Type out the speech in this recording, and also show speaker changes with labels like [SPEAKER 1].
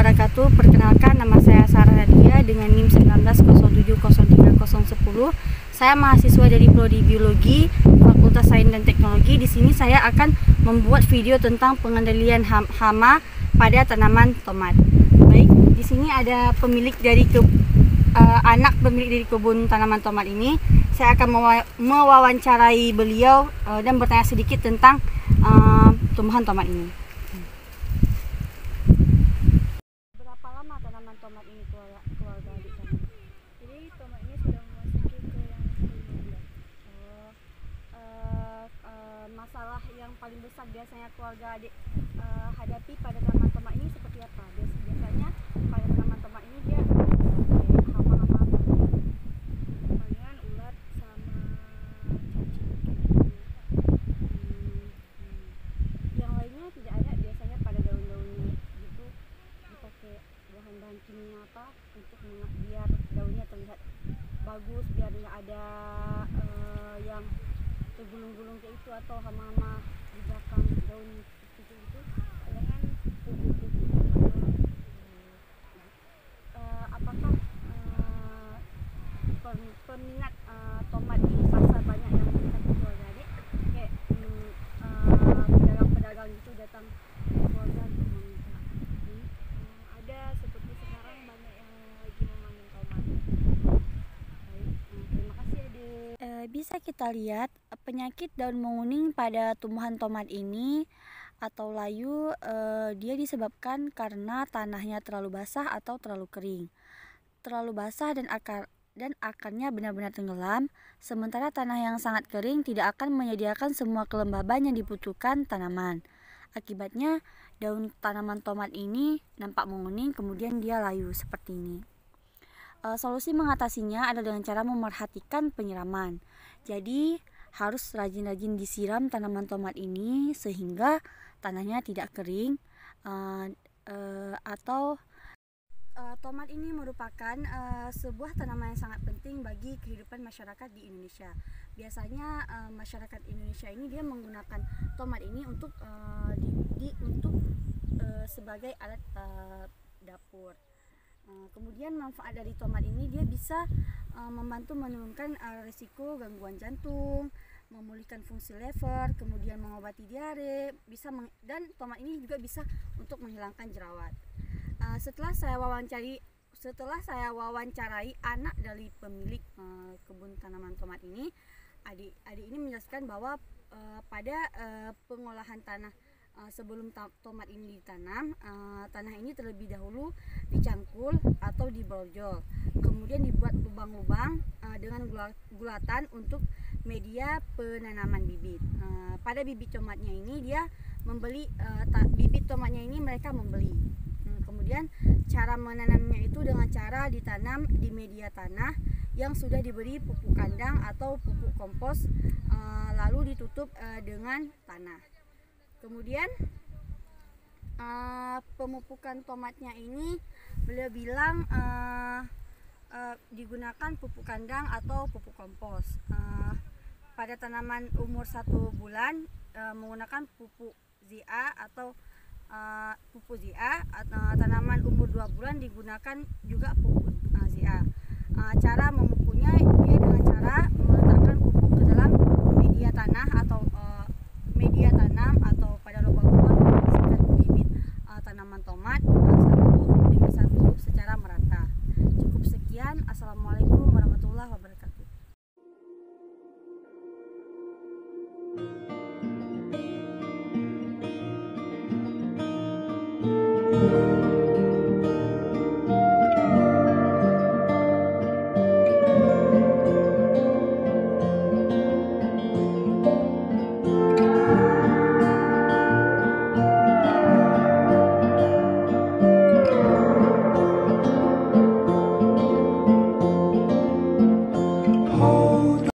[SPEAKER 1] wabarakatuh. Perkenalkan, nama saya Sarah Nadia dengan NIM 1907030110. Saya mahasiswa dari Prodi Biologi, Fakultas Sains dan Teknologi. Di sini saya akan membuat video tentang pengendalian hama pada tanaman tomat. Baik, di sini ada anak pemilik dari kebun tanaman tomat ini. Saya akan mewawancarai beliau dan bertanya sedikit tentang tumbuhan tomat ini. Berapa lama tanaman tomat ini keluarga adik kamu?
[SPEAKER 2] Jadi tomat ini sudah memasuki ke yang ke-15.
[SPEAKER 1] Masalah yang paling besar biasanya keluarga adik hadapi pada tanaman tomat ini seperti apa? Biasanya pada tanaman tomat ini dia hama-hama apa?
[SPEAKER 2] Palingan ulat sama cacing.
[SPEAKER 1] Yang lainnya tidak ada biasanya pada daun-daunnya gitu dipakai bahan-bahan kimia apa untuk biar daunnya terlihat bagus, biar nggak ada yang tergulung-gulung kayak itu atau hama-hama di belakang daun itu.
[SPEAKER 2] Palingan pupuk-pupuk.
[SPEAKER 1] Apakah peminat tomat di pasar banyak yang minta ke keluarga adik? Kayak pedagang-pedagang itu datang ke keluarga untuk meminta.
[SPEAKER 2] Ada seperti sekarang banyak yang lagi memanen tomat.
[SPEAKER 1] Baik, terima kasih adik. Bisa kita lihat penyakit daun menguning pada tumbuhan tomat ini atau layu, dia disebabkan karena tanahnya terlalu basah atau terlalu kering. Terlalu basah dan akarnya benar-benar tenggelam, sementara tanah yang sangat kering tidak akan menyediakan semua kelembaban yang dibutuhkan tanaman. Akibatnya daun tanaman tomat ini nampak menguning, kemudian dia layu seperti ini. Solusi mengatasinya adalah dengan cara memerhatikan penyiraman. Jadi harus rajin-rajin disiram tanaman tomat ini sehingga tanahnya tidak kering tomat ini merupakan sebuah tanaman yang sangat penting bagi kehidupan masyarakat di Indonesia. Biasanya masyarakat Indonesia ini dia menggunakan tomat ini untuk sebagai alat dapur. Kemudian manfaat dari tomat ini dia bisa membantu menurunkan risiko gangguan jantung, memulihkan fungsi lever, kemudian mengobati diare, dan tomat ini juga bisa untuk menghilangkan jerawat. Setelah saya wawancarai anak dari pemilik kebun tanaman tomat ini, adik ini menjelaskan bahwa pada pengolahan tanah sebelum tomat ini ditanam, tanah ini terlebih dahulu dicangkul atau diborjol, kemudian dibuat lubang-lubang dengan gulatan untuk media penanaman bibit. Pada bibit tomatnya ini dia membeli bibit tomatnya ini mereka membeli. Kemudian cara menanamnya itu dengan cara ditanam di media tanah yang sudah diberi pupuk kandang atau pupuk kompos, lalu ditutup dengan tanah. Kemudian pemupukan tomatnya ini beliau bilang digunakan pupuk kandang atau pupuk kompos. Pada tanaman umur 1 bulan menggunakan pupuk ZA atau tanaman umur 2 bulan digunakan juga pupuk ZA. Cara memupuknya dia dengan cara meletakkan pupuk ke dalam media tanah atau media tanam atau pada lubang-lubang yang berisikan bibit tanaman tomat satu demi satu secara merata. Cukup sekian. Assalamualaikum warahmatullahi wabarakatuh.